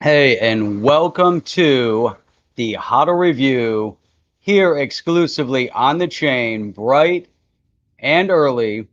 Hey, and welcome to the HODL Review here exclusively on the chain, bright and early,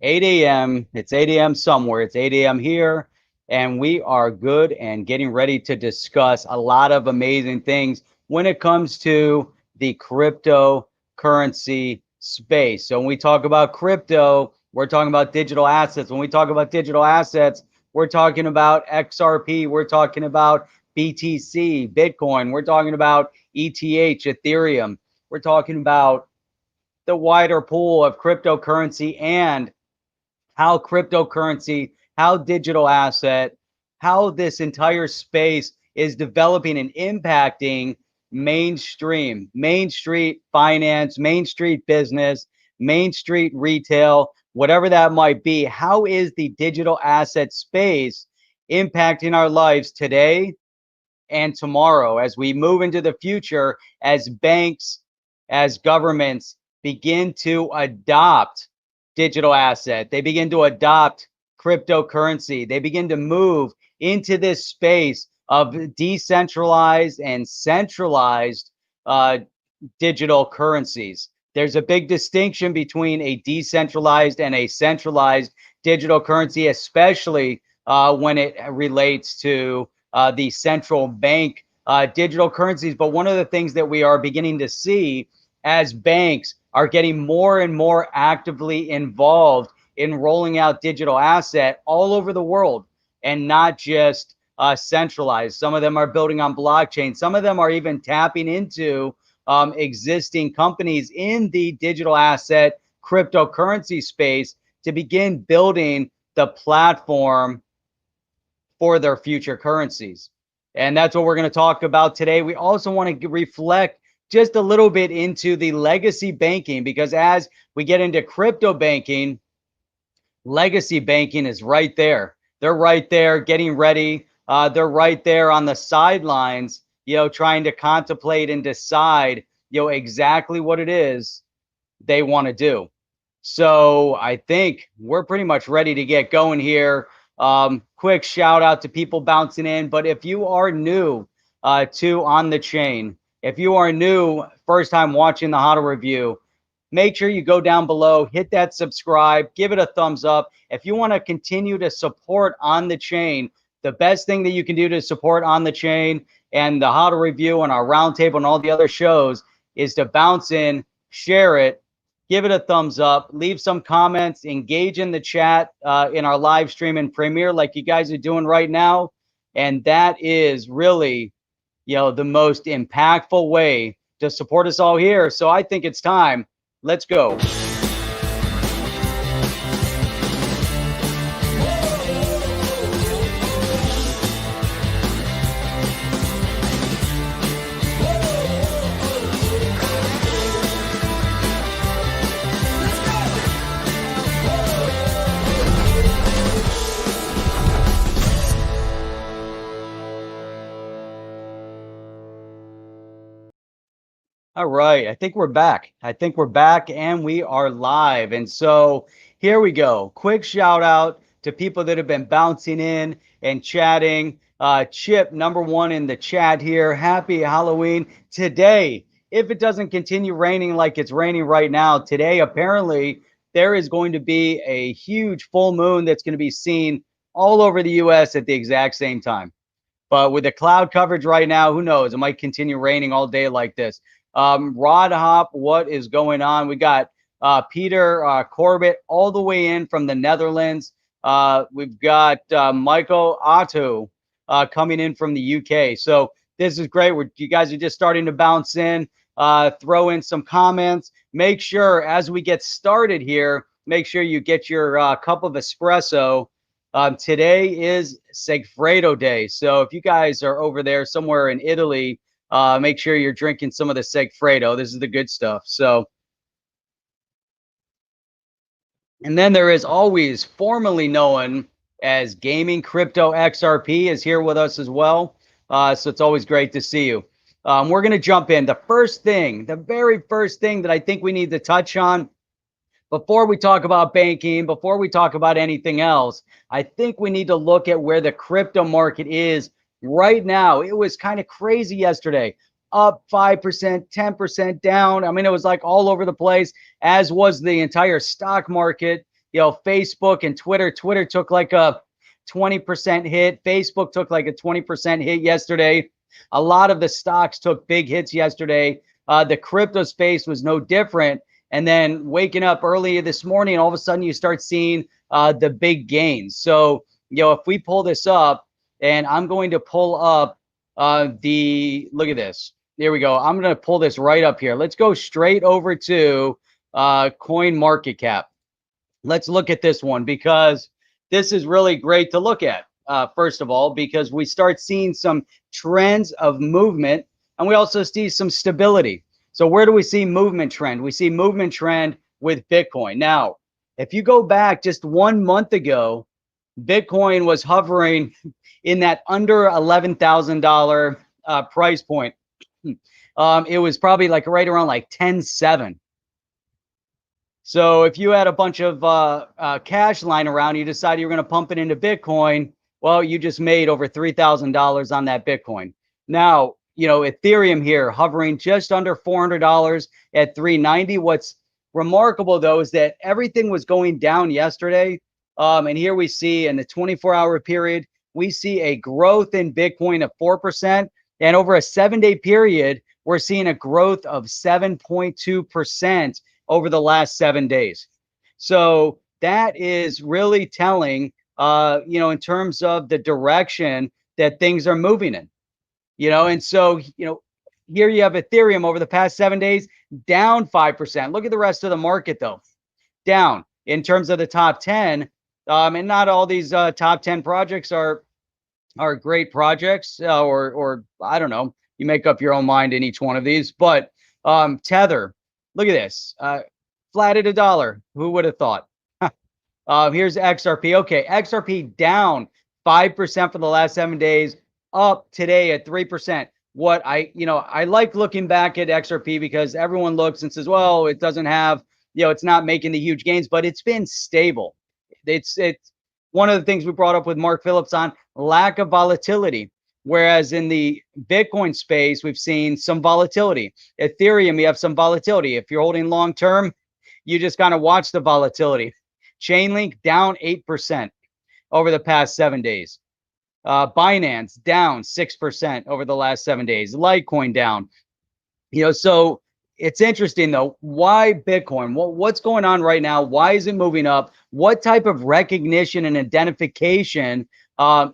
8 a.m. It's 8 a.m. somewhere. It's 8 a.m. here, and we are good and getting ready to discuss a lot of amazing things when it comes to the cryptocurrency space. So when we talk about crypto, we're talking about digital assets. When we talk about digital assets, we're talking about XRP. We're talking about BTC, Bitcoin. We're talking about ETH, Ethereum. We're talking about the wider pool of cryptocurrency and how cryptocurrency, how digital asset, how this entire space is developing and impacting Main Street finance, Main Street business, Main Street retail, whatever that might be. How is the digital asset space impacting our lives today and tomorrow as we move into the future, as banks, as governments begin to adopt digital asset, they begin to adopt cryptocurrency, they begin to move into this space of decentralized and centralized digital currencies. There's a big distinction between a decentralized and a centralized digital currency, especially when it relates to the central bank digital currencies. But one of the things that we are beginning to see as banks are getting more and more actively involved in rolling out digital asset all over the world, and not just centralized. Some of them are building on blockchain. Some of them are even tapping into existing companies in the digital asset cryptocurrency space to begin building the platform for their future currencies. And that's what we're going to talk about today. We also want to reflect just a little bit into the legacy banking, because as we get into crypto banking, legacy banking is right there. They're right there getting ready. They're right there on the sidelines, trying to contemplate and decide, exactly what it is they want to do. So I think we're pretty much ready to get going here. Quick shout out to people bouncing in. But if you are new to On the Chain, if you are new, first time watching the HODL Review, make sure you go down below, hit that subscribe, give it a thumbs up. If you want to continue to support On the Chain, the best thing that you can do to support On the Chain and the HODL Review and our roundtable and all the other shows is to bounce in, share it, give it a thumbs up, leave some comments, engage in the chat in our live stream and Premiere like you guys are doing right now. And that is really, the most impactful way to support us all here. So I think it's time. Let's go. All right, I think we're back. And we are live. And so here we go. Quick shout out to people that have been bouncing in and chatting. Chip, #1 in the chat here. Happy Halloween. Today, if it doesn't continue raining like it's raining right now, today apparently there is going to be a huge full moon that's going to be seen all over the US at the exact same time. But with the cloud coverage right now, who knows? It might continue raining all day like this. Rod Hop, what is going on? We got Peter Corbett all the way in from the Netherlands. We've got Michael Otto coming in from the UK. So this is great. You guys are just starting to bounce in, throw in some comments. Make sure as we get started here, make sure you get your cup of espresso. Today is Segfredo Day. So if you guys are over there somewhere in Italy, make sure you're drinking some of the Segfredo. This is the good stuff. So, and then there is always formerly known as Gaming Crypto XRP is here with us as well. So it's always great to see you. We're going to jump in. The very first thing that I think we need to touch on before we talk about banking, before we talk about anything else, I think we need to look at where the crypto market is right now. It was kind of crazy yesterday, up 5%, 10% down. I mean, it was like all over the place, as was the entire stock market. Facebook and Twitter. Twitter took like a 20% hit. Facebook took like a 20% hit yesterday. A lot of the stocks took big hits yesterday. The crypto space was no different. And then waking up early this morning, all of a sudden you start seeing the big gains. So, if we pull this up, and I'm going to pull up look at this. There we go. I'm going to pull this right up here. Let's go straight over to Coin Market Cap. Let's look at this one, because this is really great to look at. First of all, because we start seeing some trends of movement, and we also see some stability. So where do we see movement trend? We see movement trend with Bitcoin. Now, if you go back just 1 month ago, Bitcoin was hovering in that under $11,000 price point. It was probably like right around like 10.7. So if you had a bunch of cash lying around, you decided you're going to pump it into Bitcoin, well, you just made over $3,000 on that Bitcoin. Now, Ethereum here hovering just under $400 at 390. What's remarkable, though, is that everything was going down yesterday. And here we see in the 24-hour period, we see a growth in Bitcoin of 4%. And over a 7-day period, we're seeing a growth of 7.2% over the last 7 days. So that is really telling, in terms of the direction that things are moving in. And so, here you have Ethereum over the past 7 days, down 5%. Look at the rest of the market, though, down in terms of the top 10. And not all these top 10 projects are great projects, or I don't know. You make up your own mind in each one of these. But Tether, look at this, flat at $1. Who would have thought? Here's XRP. Okay, XRP down 5% for the last 7 days. Up today at 3%. What I like looking back at XRP, because everyone looks and says, well, it doesn't have, it's not making the huge gains, but it's been stable. It's one of the things we brought up with Mark Phillips on lack of volatility. Whereas in the Bitcoin space, we've seen some volatility. Ethereum, you have some volatility. If you're holding long term, you just kind of watch the volatility. Chainlink down 8% over the past 7 days. Binance down 6% over the last 7 days. Litecoin down. So it's interesting, though. Why Bitcoin? What's going on right now? Why is it moving up? What type of recognition and identification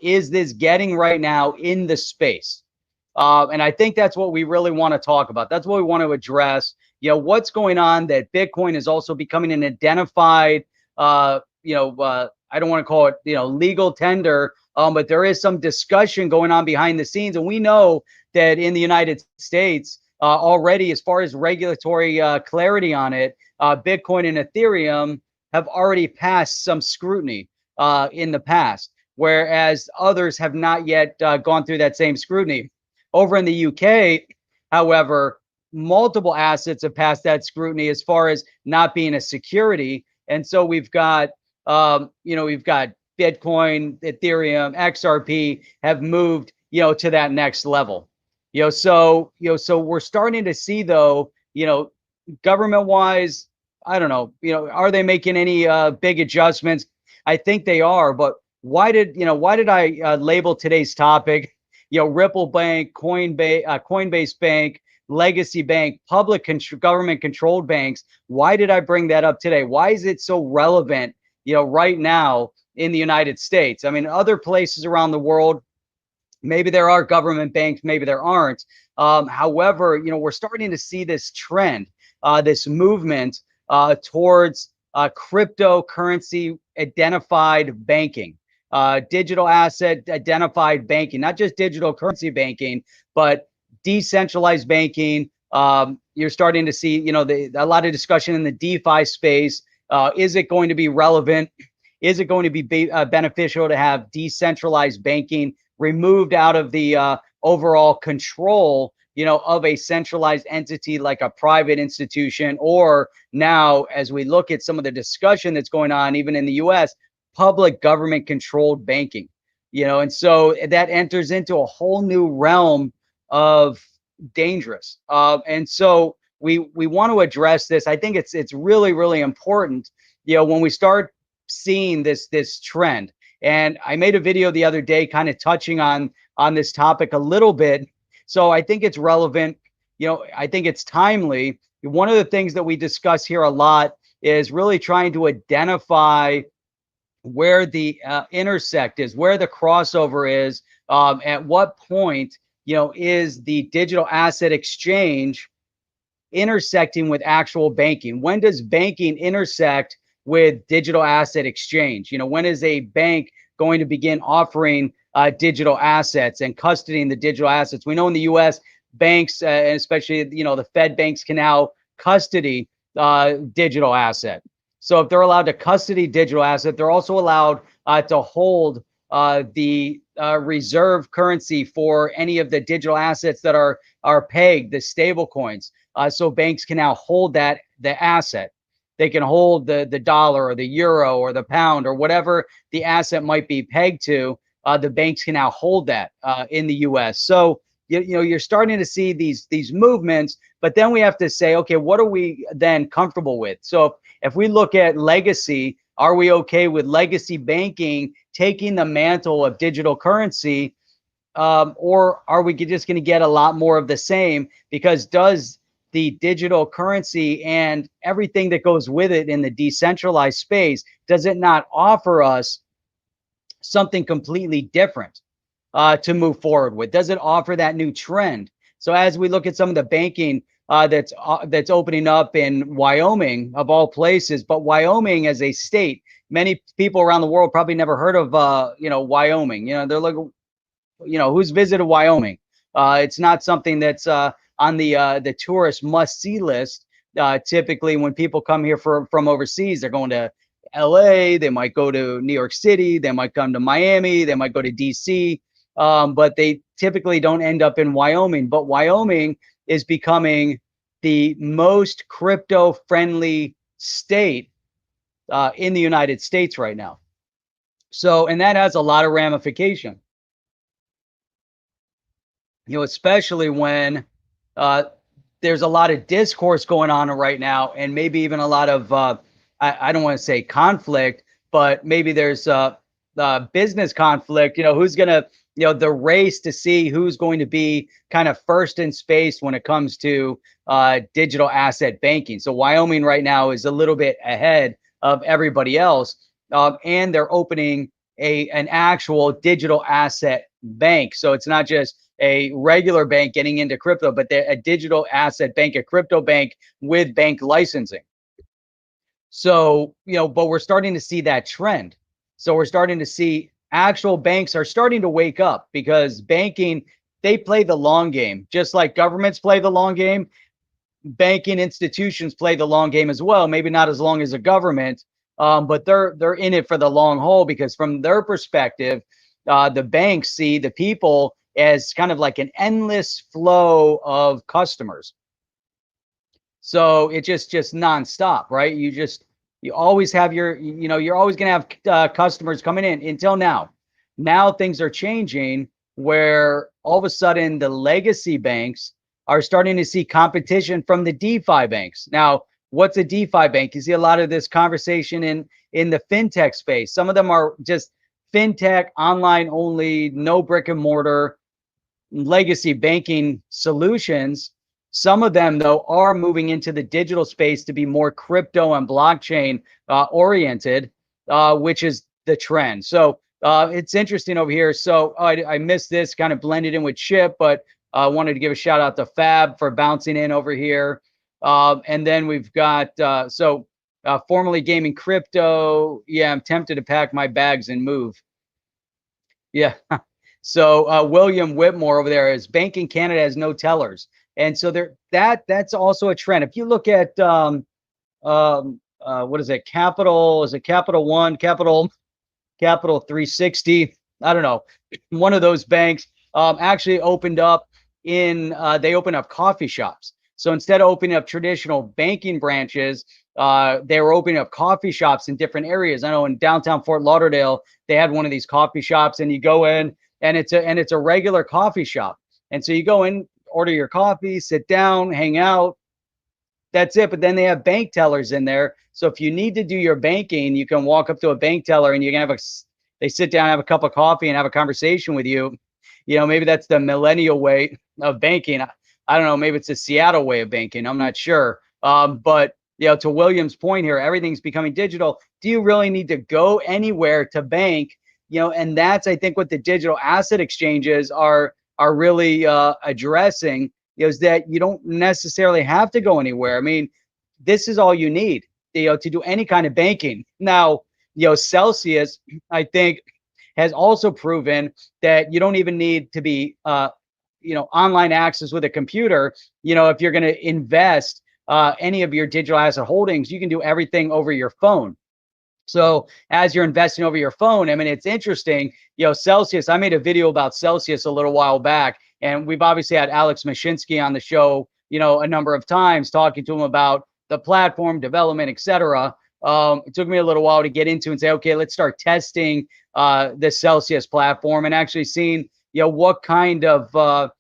is this getting right now in the space? And I think that's what we really want to talk about. That's what we want to address. What's going on that Bitcoin is also becoming an identified, I don't want to call it, legal tender, but there is some discussion going on behind the scenes. And we know that in the United States already, as far as regulatory clarity on it, Bitcoin and Ethereum have already passed some scrutiny in the past, whereas others have not yet gone through that same scrutiny. Over in the UK, however, multiple assets have passed that scrutiny as far as not being a security. And so we've got, we've got Bitcoin, Ethereum, XRP have moved, to that next level. So we're starting to see, though, government-wise, I don't know, are they making any big adjustments? I think they are, but why did I label today's topic, Ripple Bank, Coinbase Bank, Legacy Bank, government-controlled banks? Why did I bring that up today? Why is it so relevant, right now in the United States? I mean, other places around the world, maybe there are government banks, maybe there aren't. However, we're starting to see this trend, this movement towards cryptocurrency identified banking, digital asset identified banking, not just digital currency banking, but decentralized banking. You're starting to see, a lot of discussion in the DeFi space. Is it going to be relevant? Is it going to be beneficial to have decentralized banking removed out of the overall control of a centralized entity like a private institution, or now, as we look at some of the discussion that's going on, even in the US, public government controlled banking, and so that enters into a whole new realm of dangerous. And so we want to address this. I think it's really, really important, when we start seeing this trend. And I made a video the other day kind of touching on this topic a little bit. So I think it's relevant. I think it's timely. One of the things that we discuss here a lot is really trying to identify where the intersect is, where the crossover is, at what point, is the digital asset exchange intersecting with actual banking? When does banking intersect with digital asset exchange? When is a bank going to begin offering digital assets and custodying the digital assets? We know in the U.S. banks, and especially the Fed banks, can now custody digital asset. So if they're allowed to custody digital asset, they're also allowed to hold the reserve currency for any of the digital assets that are pegged, the stable coins. So banks can now hold the asset. They can hold the dollar or the euro or the pound or whatever the asset might be pegged to. The banks can now hold that in the U.S. So you're starting to see these movements, but then we have to say, okay, what are we then comfortable with? So if we look at legacy, are we okay with legacy banking taking the mantle of digital currency, or are we just going to get a lot more of the same? Because does the digital currency and everything that goes with it in the decentralized space, does it not offer us something completely different to move forward with? Does it offer that new trend? So as we look at some of the banking that's opening up in Wyoming, of all places, but Wyoming as a state, many people around the world probably never heard of Wyoming. They're like, who's visited Wyoming? It's not something that's on the tourist must-see list. Typically, when people come here from overseas, they're going to LA, they might go to New York City, they might come to Miami, they might go to DC, but they typically don't end up in Wyoming. But Wyoming is becoming the most crypto-friendly state in the United States right now. So, and that has a lot of ramification. Especially when there's a lot of discourse going on right now, and maybe even a lot of I don't want to say conflict, but maybe there's business conflict. Who's gonna the race to see who's going to be kind of first in space when it comes to digital asset banking. So Wyoming right now is a little bit ahead of everybody else, and they're opening an actual digital asset bank. So it's not just a regular bank getting into crypto, but they're a digital asset bank, a crypto bank with bank licensing. So, but we're starting to see that trend. So we're starting to see actual banks are starting to wake up, because banking, they play the long game, just like governments play the long game. Banking institutions play the long game as well. Maybe not as long as a government, but they're in it for the long haul, because from their perspective, the banks see the people as kind of like an endless flow of customers. So it's just nonstop, right? You always have you're always going to have customers coming in until now. Now things are changing, where all of a sudden the legacy banks are starting to see competition from the DeFi banks. Now, what's a DeFi bank? You see a lot of this conversation in the fintech space. Some of them are just fintech, online only, no brick and mortar legacy banking solutions. Some of them, though, are moving into the digital space to be more crypto and blockchain oriented, which is the trend. So it's interesting over here. So I missed this, kind of blended in with Chip, but I wanted to give a shout out to Fab for bouncing in over here. And then we've got, formerly gaming crypto. Yeah, I'm tempted to pack my bags and move. Yeah. So William Whitmore over there is Banking Canada has no tellers. And so that's also a trend. If you look at what is it? Capital, is it Capital One, Capital 360? I don't know. One of those banks actually opened up they open up coffee shops. So instead of opening up traditional banking branches, they were opening up coffee shops in different areas. I know in downtown Fort Lauderdale, they had one of these coffee shops, and you go in, and it's a regular coffee shop. And so you go in, order your coffee, sit down, hang out. That's it. But then they have bank tellers in there. So if you need to do your banking, you can walk up to a bank teller and you can they sit down, have a cup of coffee and have a conversation with you. You know, maybe that's the millennial way of banking. I don't know. Maybe it's a Seattle way of banking. I'm not sure. But you know, to William's point here, everything's becoming digital. Do you really need to go anywhere to bank? You know, and that's, I think, what the digital asset exchanges are really addressing, is that you don't necessarily have to go anywhere. I mean, this is all you need, you know, to do any kind of banking. Now, you know, Celsius, I think, has also proven that you don't even need to be, you know, online access with a computer. You know, if you're going to invest any of your digital asset holdings, you can do everything over your phone. So as you're investing over your phone, I mean, it's interesting, you know, Celsius, I made a video about Celsius a little while back, and we've obviously had Alex Mashinsky on the show, you know, a number of times, talking to him about the platform development, etc. It took me a little while to get into and say, okay, let's start testing the Celsius platform and actually seeing, you know, what kind of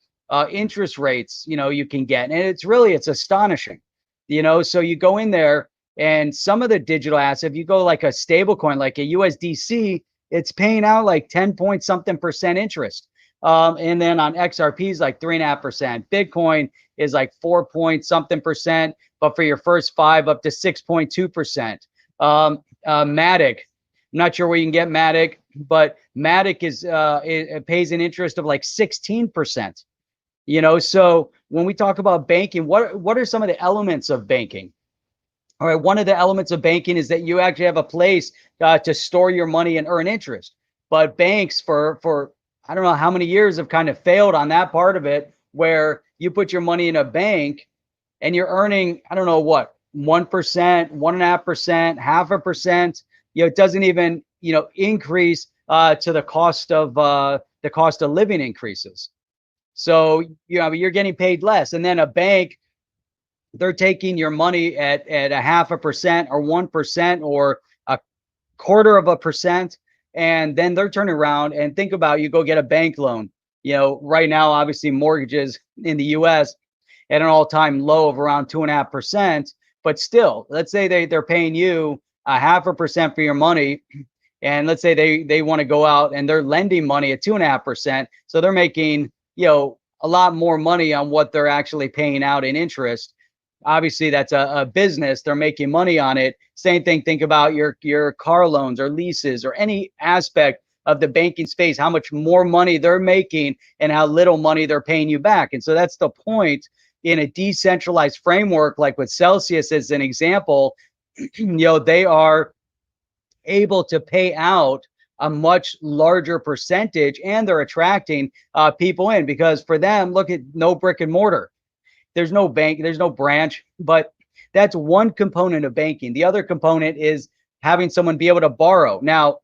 interest rates, you know, you can get. And it's astonishing, you know. So you go in there, and some of the digital assets, if you go like a stable coin, like a USDC, it's paying out like 10 point something percent interest. And then on XRPs, like 3.5%. Bitcoin is like 4 point something percent, but for your first 5 up to 6.2%. Matic, I'm not sure where you can get Matic, but Matic it pays an interest of like 16%. You know, so when we talk about banking, what are some of the elements of banking? All right, one of the elements of banking is that you actually have a place to store your money and earn interest. But banks, for I don't know how many years, have kind of failed on that part of it, where you put your money in a bank and you're earning, I don't know what, 1%, 1.5%, 0.5%. You know, it doesn't even, you know, increase to the cost of living increases. So, you know, you're getting paid less. And then a bank, they're taking your money at 0.5% or 1% or 0.25%, and then they're turning around and think about, you go get a bank loan. You know, right now, obviously, mortgages in the U.S. at an all-time low of around 2.5%. But still, let's say they're paying you 0.5% for your money, and let's say they want to go out and they're lending money at 2.5%. So they're making, you know, a lot more money on what they're actually paying out in interest. Obviously, that's a business. They're making money on it. Same thing. Think about your car loans or leases or any aspect of the banking space, how much more money they're making and how little money they're paying you back. And so that's the point in a decentralized framework, like with Celsius as an example. You know, they are able to pay out a much larger percentage, and they're attracting people in, because for them, look at no brick and mortar. There's no bank, there's no branch, but that's one component of banking. The other component is having someone be able to borrow. Now,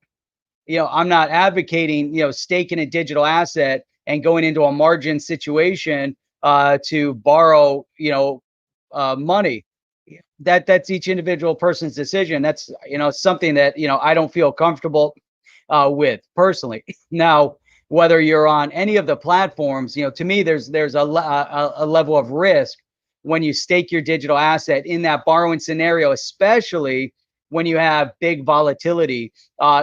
you know, I'm not advocating, you know, staking a digital asset and going into a margin situation to borrow, you know, money. That's each individual person's decision. That's, you know, something that, you know, I don't feel comfortable with personally. Now, whether you're on any of the platforms, you know, to me, there's a level of risk when you stake your digital asset in that borrowing scenario, especially when you have big volatility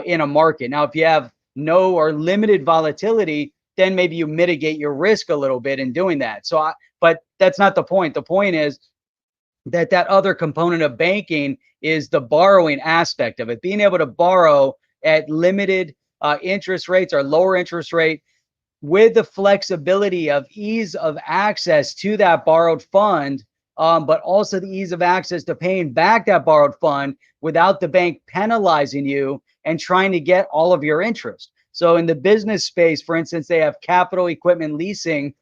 in a market. Now, if you have no or limited volatility, then maybe you mitigate your risk a little bit in doing that. So, but that's not the point. The point is that other component of banking is the borrowing aspect of it, being able to borrow at limited interest rates or lower interest rate, with the flexibility of ease of access to that borrowed fund, but also the ease of access to paying back that borrowed fund without the bank penalizing you and trying to get all of your interest. So in the business space, for instance, they have capital equipment leasing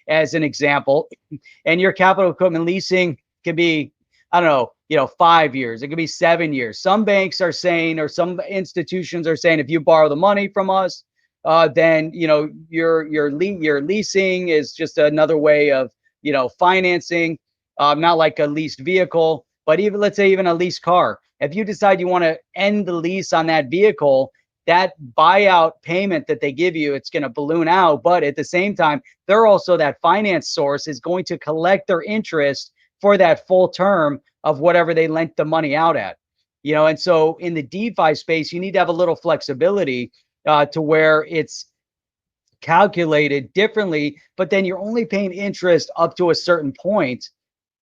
as an example, and your capital equipment leasing can be, I don't know, you know, 5 years. It could be 7 years. Some banks are saying, or some institutions are saying, if you borrow the money from us, then your leasing is just another way of financing, not like a leased vehicle, but even, let's say, even a leased car. If you decide you want to end the lease on that vehicle, that buyout payment that they give you, it's going to balloon out. But at the same time, they're also, that finance source is going to collect their interest for that full term of whatever they lent the money out at. And so in the DeFi space, you need to have a little flexibility to where it's calculated differently, but then you're only paying interest up to a certain point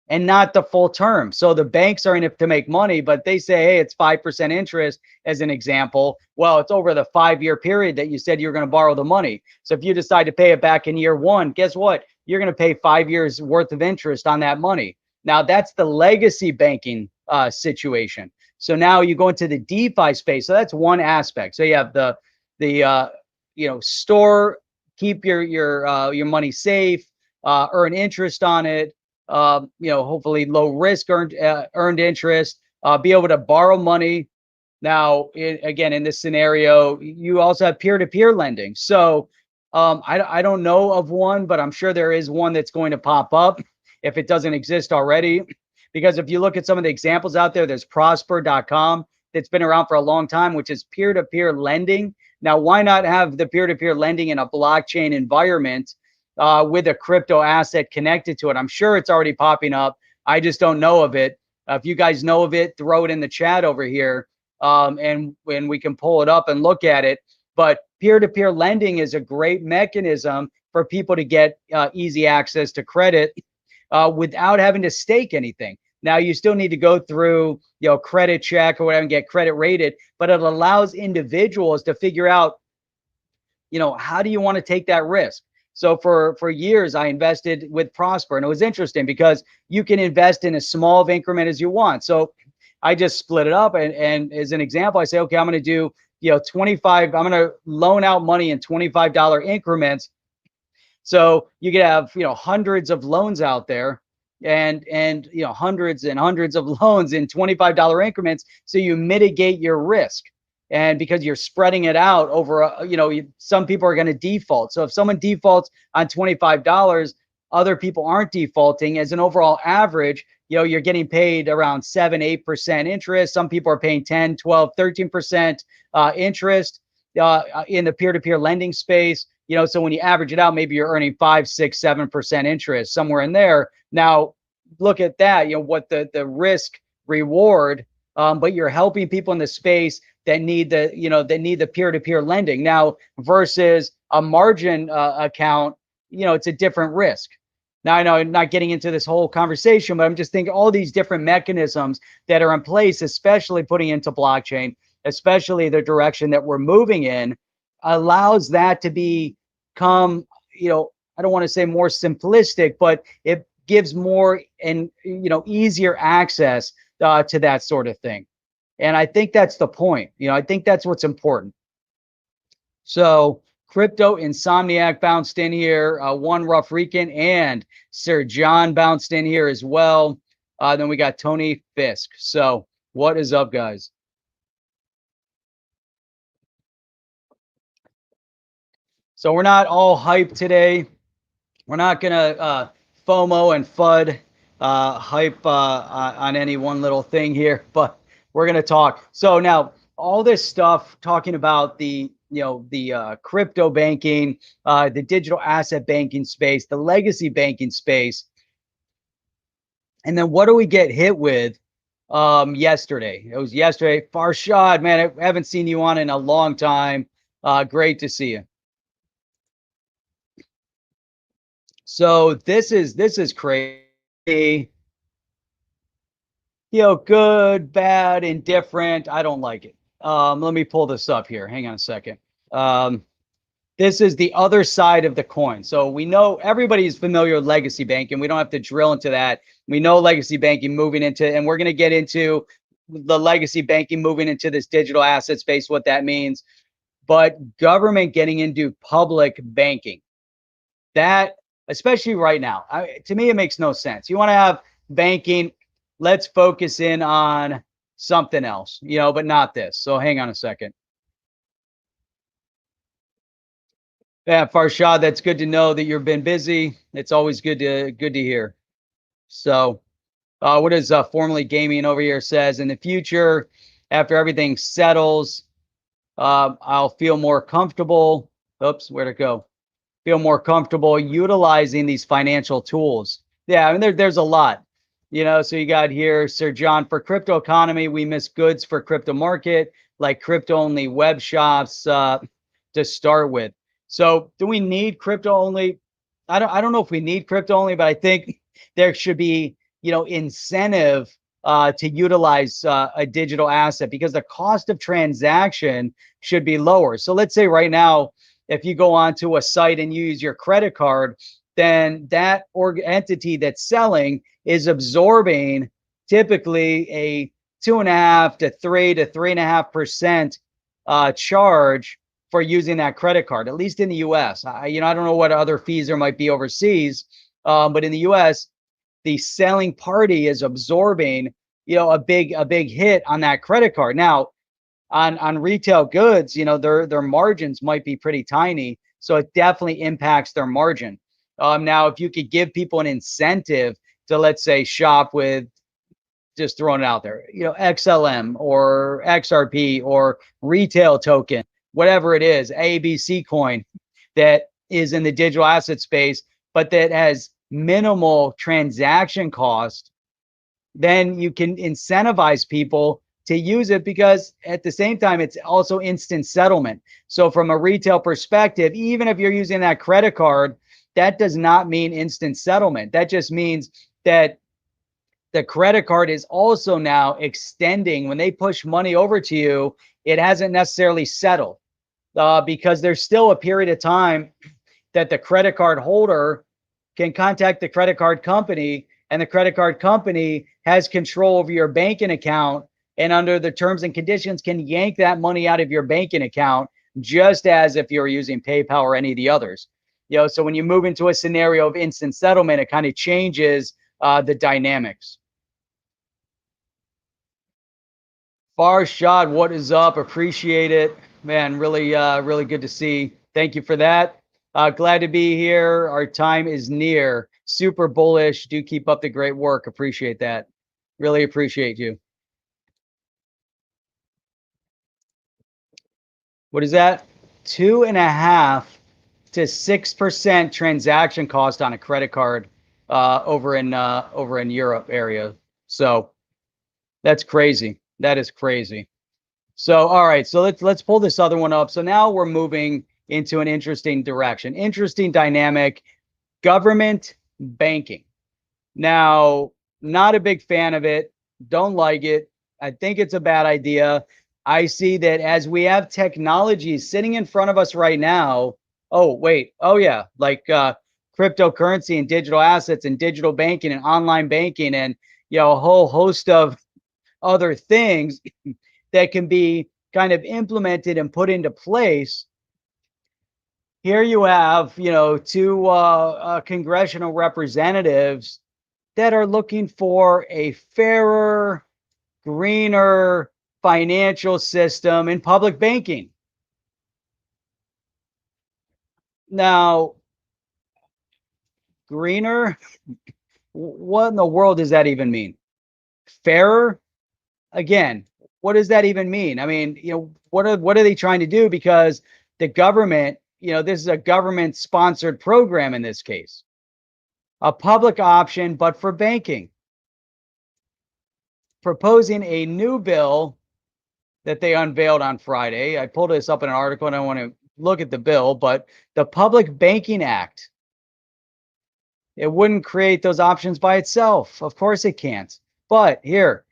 and not the full term. So the banks are in it to make money, but they say, hey, it's 5% interest as an example. Well, it's over the 5-year period that you said you're going to borrow the money. So if you decide to pay it back in year one, guess what? You're going to pay 5 years worth of interest on that money. Now that's the legacy banking situation. So now you go into the DeFi space. So that's one aspect. So you have the store, keep your money safe, earn interest on it. Hopefully low risk earned interest, be able to borrow money. Now, again, in this scenario, you also have peer-to-peer lending. So I don't know of one, but I'm sure there is one that's going to pop up if it doesn't exist already. Because if you look at some of the examples out there, there's prosper.com that's been around for a long time, which is peer-to-peer lending. Now, why not have the peer-to-peer lending in a blockchain environment with a crypto asset connected to it? I'm sure it's already popping up. I just don't know of it. If you guys know of it, throw it in the chat over here, and we can pull it up and look at it. But peer-to-peer lending is a great mechanism for people to get easy access to credit without having to stake anything. Now, you still need to go through, credit check or whatever and get credit rated, but it allows individuals to figure out, how do you want to take that risk? So for years, I invested with Prosper, and it was interesting because you can invest in as small of increment as you want. So I just split it up, and as an example, I say, okay, I'm going to do 25. I'm going to loan out money in $25 increments. So you could have hundreds of loans out there, and hundreds and hundreds of loans in $25 increments. So you mitigate your risk. And because you're spreading it out over, some people are going to default. So if someone defaults on $25, other people aren't defaulting. As an overall average, you're getting paid around 7-8% interest. Some people are paying 10, 12, 13% interest in the peer-to-peer lending space. So when you average it out, maybe you're earning 5, 6, 7% interest, somewhere in there. Now, look at that, what the risk reward, but you're helping people in the space that need the peer-to-peer lending. Now, versus a margin account, it's a different risk. Now, I know I'm not getting into this whole conversation, but I'm just thinking all these different mechanisms that are in place, especially putting into blockchain, especially the direction that we're moving in, allows that to become, I don't want to say more simplistic, but it gives more and easier access to that sort of thing. And I think that's the point. I think that's what's important. So Crypto Insomniac bounced in here, One Rough Rican, and Sir John bounced in here as well. Then we got Tony Fisk. So what is up, guys? So we're not all hyped today. We're not gonna FOMO and FUD hype on any one little thing here, but we're gonna talk. So now all this stuff talking about the crypto banking, the digital asset banking space, the legacy banking space, and then what do we get hit with yesterday? It was yesterday. Farshad, man, I haven't seen you on in a long time. Great to see you. So this is crazy. Good, bad, indifferent. I don't like it. Let me pull this up here. Hang on a second. This is the other side of the coin. So we know everybody's familiar with legacy banking. We don't have to drill into that. We know legacy banking moving into, and we're going to get into the legacy banking moving into this digital asset space, what that means. But government getting into public banking, that, especially right now, to me, it makes no sense. You want to have banking, let's focus in on something else, but not this. So hang on a second. Yeah, Farshad, that's good to know that you've been busy. It's always good to hear. So, what is formerly gaming over here says in the future, after everything settles, I'll feel more comfortable. Oops, where'd it go? Feel more comfortable utilizing these financial tools. Yeah, I mean there's a lot. So you got here, Sir John, for crypto economy, we miss goods for crypto market, like crypto only web shops to start with. So do we need crypto only? I don't know if we need crypto only, but I think there should be, incentive to utilize a digital asset because the cost of transaction should be lower. So let's say right now, if you go onto a site and you use your credit card, then that entity that's selling is absorbing typically a 2.5 to 3.5% charge for using that credit card, at least in the US. I don't know what other fees there might be overseas, but in the US, the selling party is absorbing, a big hit on that credit card. Now, on retail goods, their margins might be pretty tiny, so it definitely impacts their margin. Now, if you could give people an incentive to, let's say, shop with, just throwing it out there, XLM or XRP or retail token, whatever it is, ABC coin that is in the digital asset space, but that has minimal transaction cost, then you can incentivize people to use it because at the same time, it's also instant settlement. So from a retail perspective, even if you're using that credit card, that does not mean instant settlement. That just means that the credit card is also now extending. When they push money over to you, it hasn't necessarily settled because there's still a period of time that the credit card holder can contact the credit card company, and the credit card company has control over your banking account, and under the terms and conditions can yank that money out of your banking account, just as if you're using PayPal or any of the others. So when you move into a scenario of instant settlement, it kind of changes the dynamics. Farshad, what is up? Appreciate it, man. Really good to see. Thank you for that. Glad to be here. Our time is near. Super bullish. Do keep up the great work. Appreciate that. Really appreciate you. What is that? 2.5 to 6% transaction cost on a credit card over in Europe area. So that's crazy. That is crazy. So, all right, so let's pull this other one up. So now we're moving into an interesting direction, interesting dynamic, government banking. Now, not a big fan of it, don't like it. I think it's a bad idea. I see that as we have technology sitting in front of us right now. Oh, wait. Oh, yeah, like cryptocurrency and digital assets and digital banking and online banking and a whole host of other things that can be kind of implemented and put into place. Here you have, two congressional representatives that are looking for a fairer, greener financial system in public banking. Now, greener, what in the world does that even mean? Fairer? Again, what does that even mean? I mean, what are they trying to do? Because the government, this is a government sponsored program in this case, a public option, but for banking, proposing a new bill that they unveiled on Friday. I pulled this up in an article and I want to look at the bill, but the Public Banking Act, it wouldn't create those options by itself. Of course it can't. But here,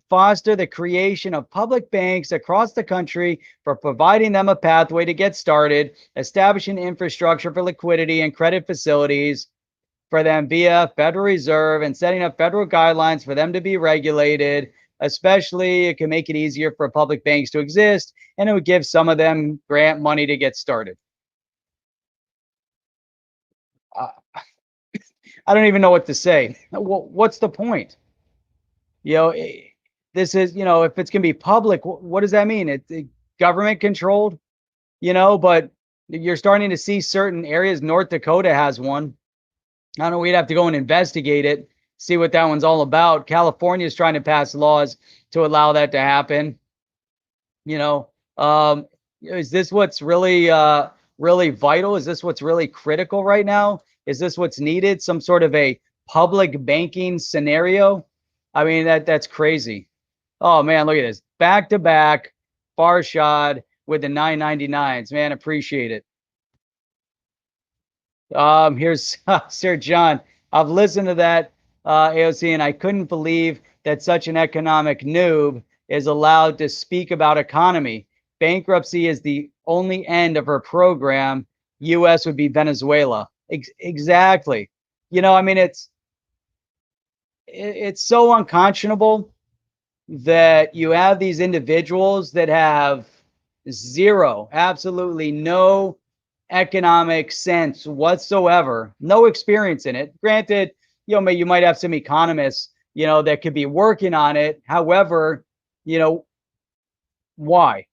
foster the creation of public banks across the country for providing them a pathway to get started, establishing infrastructure for liquidity and credit facilities for them via Federal Reserve, and setting up federal guidelines for them to be regulated. Especially, it can make it easier for public banks to exist, and it would give some of them grant money to get started. Uh, I don't even know what to say. What's the point? This is, if it's going to be public, what does that mean? It's government controlled, but You're starting to see certain areas. North Dakota has one. I don't know. We'd have to go and investigate it, see what that one's all about. California is trying to pass laws to allow that to happen. You know, is this what's really really vital? Is this what's really critical right now? Is this what's needed? Some sort of a public banking scenario? I mean, that's crazy. Oh man, look at this. Back to back Farshad with the 999s. Man, appreciate it. Here's Sir John. I've listened to that AOC, and I couldn't believe that such an economic noob is allowed to speak about economy. Bankruptcy is the only end of her program. U.S. would be Venezuela. Exactly. You know, I mean, it's so unconscionable that you have these individuals that have zero, absolutely no economic sense whatsoever, no experience in it. Granted, you might have some economists, that could be working on it. However, why?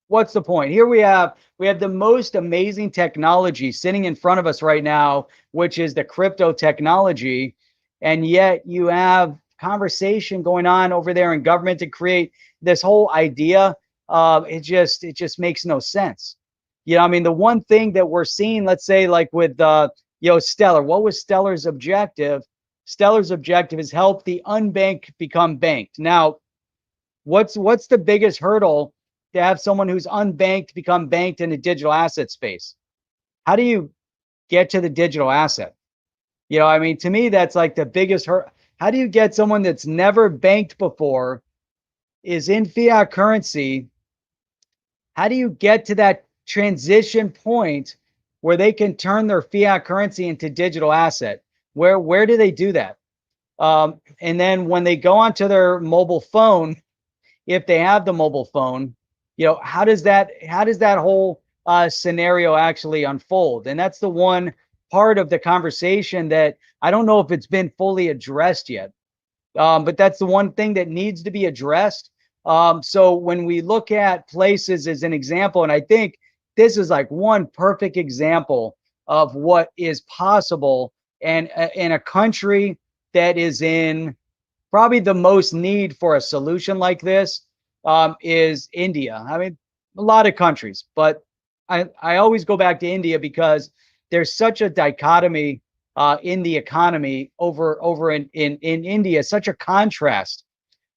What's the point? Here we have the most amazing technology sitting in front of us right now, which is the crypto technology, and yet you have conversation going on over there in government to create this whole idea. It just makes no sense. I mean, the one thing that we're seeing, let's say, like with Stellar, what was Stellar's objective? Stellar's objective is help the unbanked become banked. Now, what's the biggest hurdle to have someone who's unbanked become banked in the digital asset space? How do you get to the digital asset? I mean, to me, that's like the biggest hurdle. How do you get someone that's never banked before, is in fiat currency? How do you get to that transition point where they can turn their fiat currency into digital asset? Where do they do that? And then when they go onto their mobile phone, if they have the mobile phone, how does that whole scenario actually unfold? And that's the one part of the conversation that I don't know if it's been fully addressed yet. But that's the one thing that needs to be addressed. So when we look at places as an example, and I think this is like one perfect example of what is possible, and in a country that is in probably the most need for a solution like this, is India. I mean, a lot of countries, but I always go back to India because there's such a dichotomy in the economy over in India, such a contrast.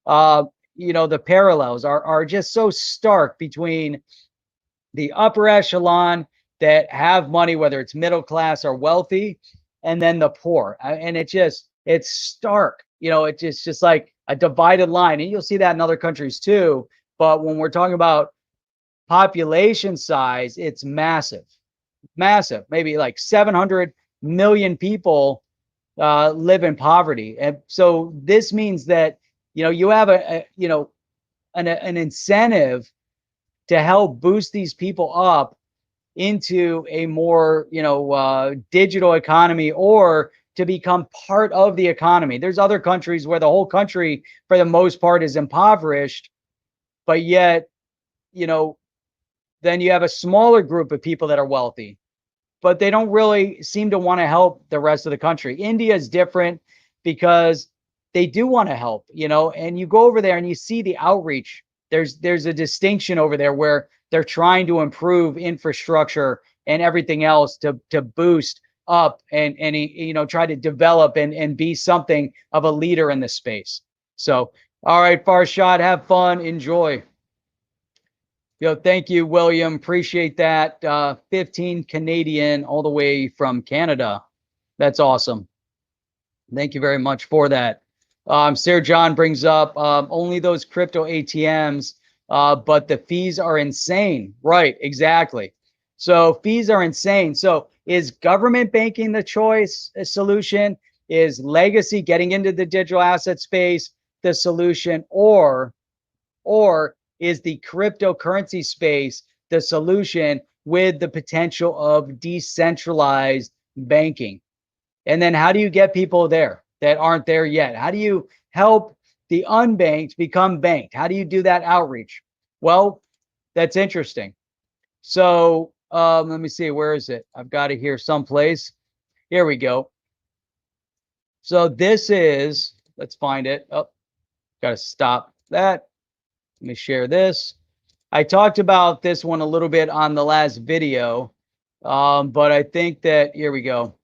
The parallels are just so stark between the upper echelon that have money, whether it's middle class or wealthy, and then the poor. And it's stark. It's just like a divided line, and you'll see that in other countries too. But when we're talking about population size, it's massive. Maybe like 700 million people live in poverty. And so this means that, you have an incentive to help boost these people up into a more, digital economy, or to become part of the economy. There's other countries where the whole country, for the most part, is impoverished, but yet, then you have a smaller group of people that are wealthy, but they don't really seem to want to help the rest of the country. India is different because they do want to help, and you go over there and you see the outreach. There's a distinction over there where they're trying to improve infrastructure and everything else to boost up and try to develop and be something of a leader in this space. So, all right, Farshad, have fun, enjoy. Thank you, William. Appreciate that. 15 Canadian all the way from Canada. That's awesome. Thank you very much for that. Sir John brings up only those crypto ATMs, but the fees are insane. Right, exactly. So fees are insane. So is government banking the choice, a solution? Is legacy, getting into the digital asset space, the solution? Or is the cryptocurrency space the solution, with the potential of decentralized banking? And then how do you get people there that aren't there yet? How do you help the unbanked become banked? How do you do that outreach? Well, that's interesting. So Let me see. Where is it? I've got it here someplace. Here we go. So this is, let's find it. Oh, got to stop that. Let me share this. I talked about this one a little bit on the last video, but I think that, here we go.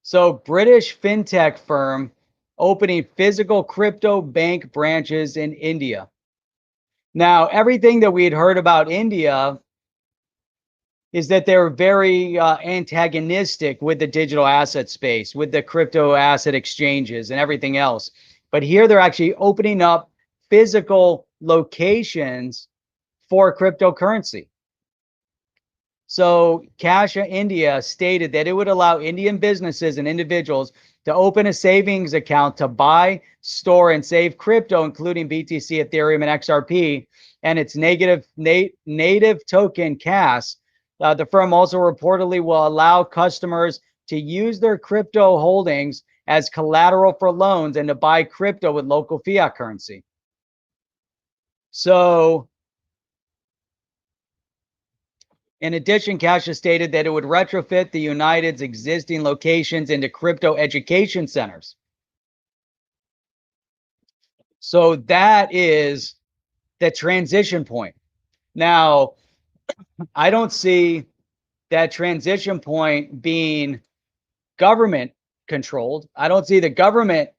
So British fintech firm opening physical crypto bank branches in India. Now, everything that we had heard about India is that they're very antagonistic with the digital asset space, with the crypto asset exchanges and everything else. But here they're actually opening up physical locations for cryptocurrency. So Kasha India stated that it would allow Indian businesses and individuals to open a savings account to buy, store, and save crypto, including BTC, Ethereum, and XRP, and its native token CAS. The firm also reportedly will allow customers to use their crypto holdings as collateral for loans and to buy crypto with local fiat currency. So, in addition, Kasha stated that it would retrofit the United's existing locations into crypto education centers. So that is the transition point. Now, I don't see that transition point being government controlled. I don't see the government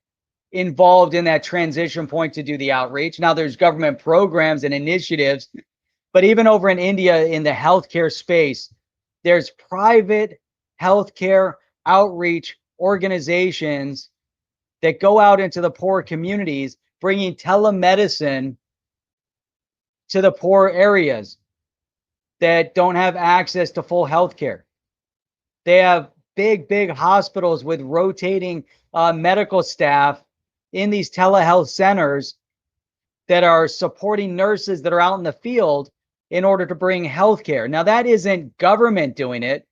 involved in that transition point to do the outreach. Now, there's government programs and initiatives, but even over in India in the healthcare space, there's private healthcare outreach organizations that go out into the poor communities, bringing telemedicine to the poor areas that don't have access to full healthcare. They have big hospitals with rotating medical staff in these telehealth centers that are supporting nurses that are out in the field in order to bring healthcare. Now, that isn't government doing it.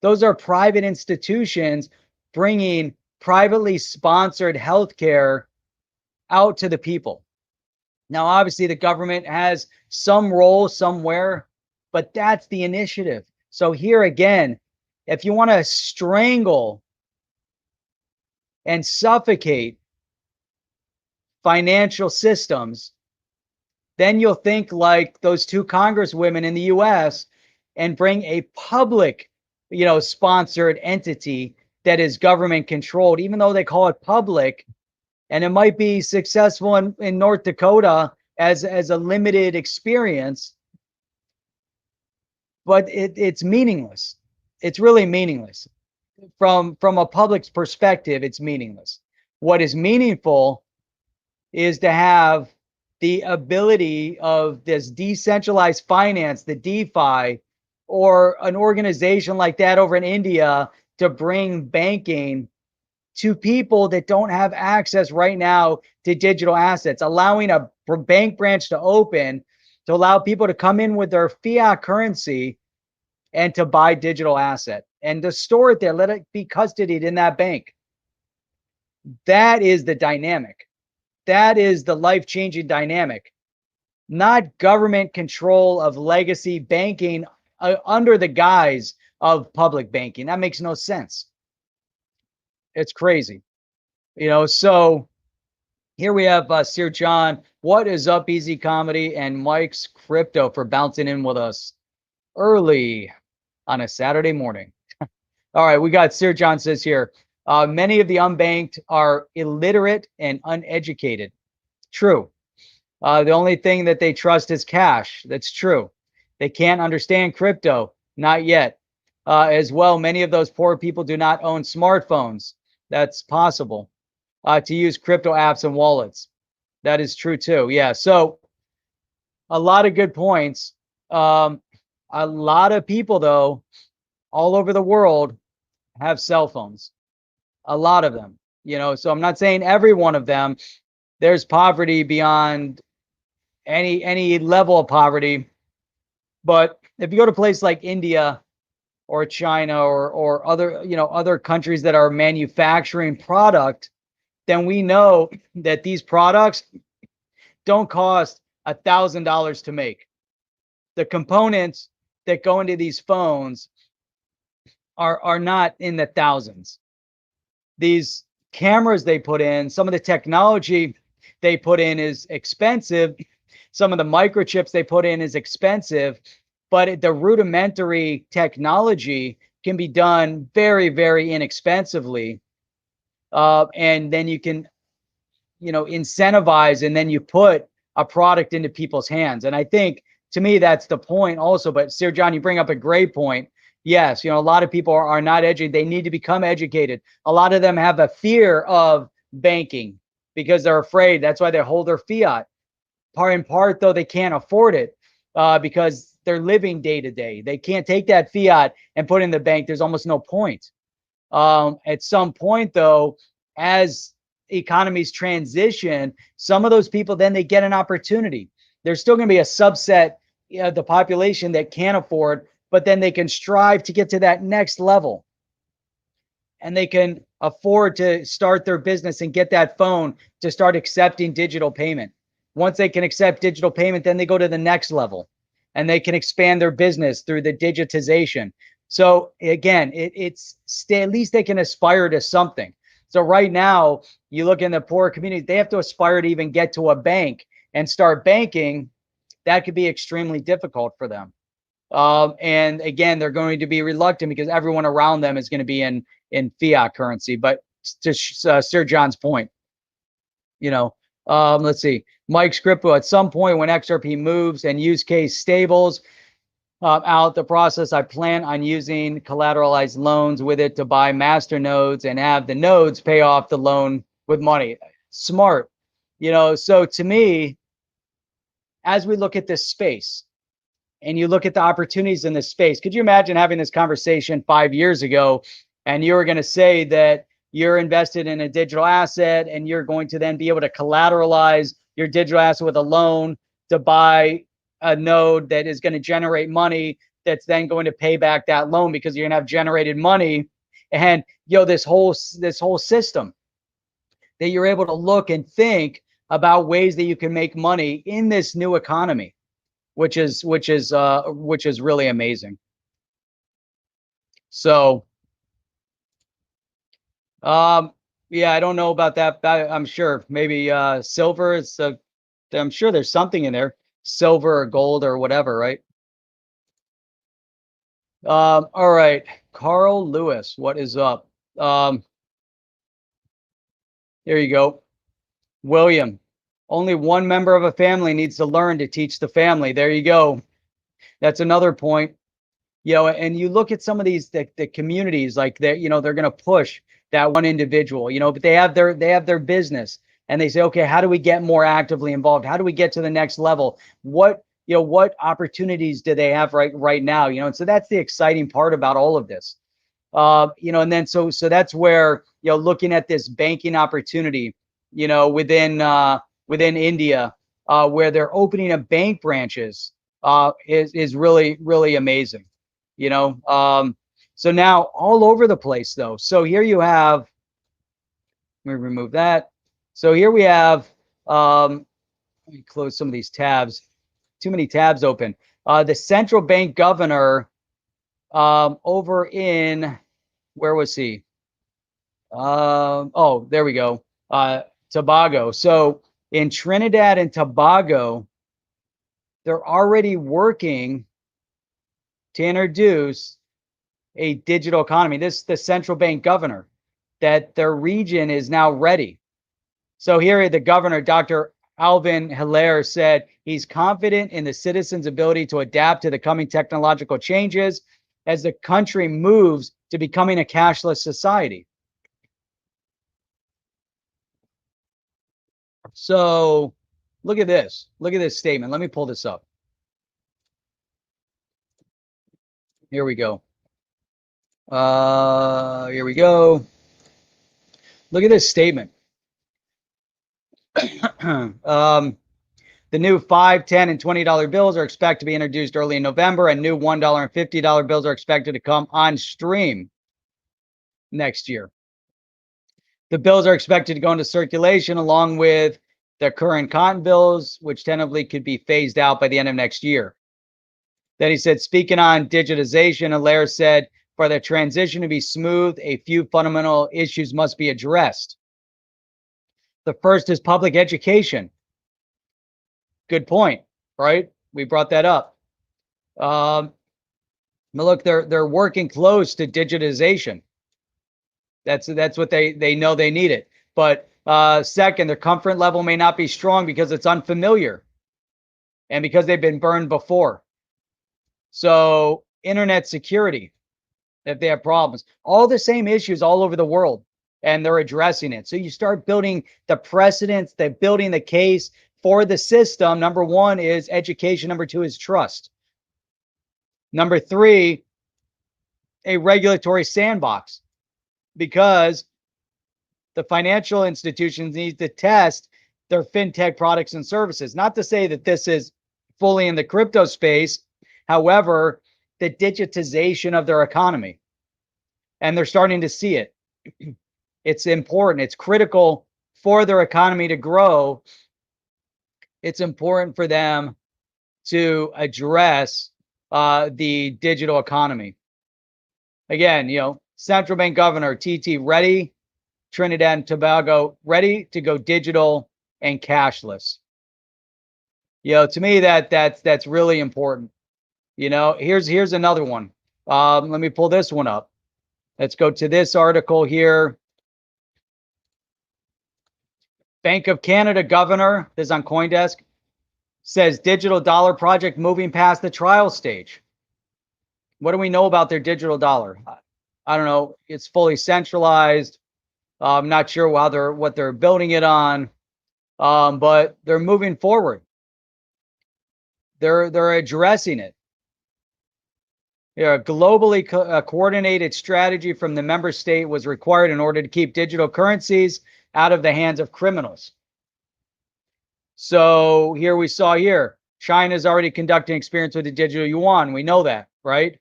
Those are private institutions bringing privately sponsored healthcare out to the people. Now, obviously, the government has some role somewhere, but that's the initiative. So here again, if you want to strangle and suffocate financial systems, then you'll think like those two congresswomen in the US and bring a public, sponsored entity that is government controlled, even though they call it public. And it might be successful in North Dakota as a limited experience, but it's meaningless. It's really meaningless. From a public's perspective, it's meaningless. What is meaningful is to have the ability of this decentralized finance, the DeFi, or an organization like that over in India to bring banking to people that don't have access right now to digital assets, allowing a bank branch to open to allow people to come in with their fiat currency and to buy digital asset and to store it there, let it be custodied in that bank. That is the dynamic. That is the life-changing dynamic, not government control of legacy banking under the guise of public banking. That makes no sense. It's crazy. So here we have Sir John. What is up, Easy Comedy and Mike's Crypto, for bouncing in with us early on a Saturday morning. All right, we got Sir John says here, many of the unbanked are illiterate and uneducated. True. The only thing that they trust is cash. That's true. They can't understand crypto. Not yet. As well, many of those poor people do not own smartphones. That's possible. To use crypto apps and wallets. That is true too. Yeah. So a lot of good points. A lot of people, though, all over the world have cell phones. A lot of them. So I'm not saying every one of them. There's poverty beyond any level of poverty. But if you go to a place like India or China or other countries that are manufacturing product, then we know that these products don't cost $1,000 to make. The components that go into these phones are not in the thousands. These cameras they put in, some of the technology they put in is expensive. Some of the microchips they put in is expensive, but the rudimentary technology can be done very, very inexpensively. And then you can, incentivize, and then you put a product into people's hands. And I think, to me, that's the point also. But Sir John, you bring up a great point. Yes, a lot of people are not educated. They need to become educated. A lot of them have a fear of banking because they're afraid. That's why they hold their fiat. In part, though, they can't afford it because they're living day to day. They can't take that fiat and put it in the bank. There's almost no point. At some point, though, as economies transition, some of those people, then they get an opportunity. There's still going to be a subset of the population that can't afford, but then they can strive to get to that next level. And they can afford to start their business and get that phone to start accepting digital payment. Once they can accept digital payment, then they go to the next level and they can expand their business through the digitization. So again, it's at least they can aspire to something. So right now, you look in the poor community, they have to aspire to even get to a bank and start banking. That could be extremely difficult for them. And again, they're going to be reluctant because everyone around them is going to be in fiat currency. But to Sir John's point, let's see. Mike Scrippo, at some point when XRP moves and use case stables out the process, I plan on using collateralized loans with it to buy master nodes and have the nodes pay off the loan with money. Smart. So to me, as we look at this space and you look at the opportunities in this space, could you imagine having this conversation 5 years ago and you were going to say that you're invested in a digital asset and you're going to then be able to collateralize your digital asset with a loan to buy a node that is going to generate money that's then going to pay back that loan because you're going to have generated money, and this whole system that you're able to look and think about ways that you can make money in this new economy, which is really amazing. So yeah, I don't know about that. I'm sure maybe silver is I'm sure there's something in there, silver or gold or whatever, right? All right, Carl Lewis, what is up? Here you go. William, only one member of a family needs to learn to teach the family. There you go. That's another point. And you look at some of these the communities, like they're going to push that one individual, but they have their business and they say, okay, how do we get more actively involved? How do we get to the next level? What opportunities do they have right now? And so that's the exciting part about all of this. And then so that's where, looking at this banking opportunity, within India, where they're opening up bank branches, is really, really amazing. So now all over the place though. So here you have, let me remove that. So here we have, let me close some of these tabs. Too many tabs open. The central bank governor over in, where was he? Oh, there we go. Tobago. So in Trinidad and Tobago, they're already working to introduce a digital economy. The central bank governor, that their region is now ready. So here the governor, Dr. Alvin Hilaire, said he's confident in the citizens' ability to adapt to the coming technological changes as the country moves to becoming a cashless society. So look at this. Look at this statement. Let me pull this up. Here we go. Here we go. Look at this statement. The new $5, $10, and $20 bills are expected to be introduced early in November, and new $1 and $50 bills are expected to come on stream next year. The bills are expected to go into circulation along with the current cotton bills, which tentatively could be phased out by the end of next year. Then he said, speaking on digitization, Allaire said, for the transition to be smooth, a few fundamental issues must be addressed. The first is public education. Good point, right? We brought that up. But look, they're working close to digitization. That's what they know they need it. But second, their comfort level may not be strong because it's unfamiliar and because they've been burned before. So internet security, if they have problems, all the same issues all over the world, and they're addressing it. So you start building the precedents, they're building the case for the system. Number one is education. Number two is trust. Number three, a regulatory sandbox, because the financial institutions need to test their fintech products and services. Not to say that this is fully in the crypto space. However, the digitization of their economy, and they're starting to see it. It's important. It's critical for their economy to grow. It's important for them to address the digital economy. Again, central bank governor TT ready, Trinidad and Tobago ready to go digital and cashless. To me that's really important. Here's another one. Let me pull this one up. Let's go to this article here. Bank of Canada governor, this is on CoinDesk, says digital dollar project moving past the trial stage. What do we know about their digital dollar? I don't know. It's fully centralized. I'm not sure what they're building it on, but they're moving forward. They're addressing it. A globally coordinated strategy from the member state was required in order to keep digital currencies out of the hands of criminals. So we saw China's already conducting experiments with the digital yuan. We know that, right?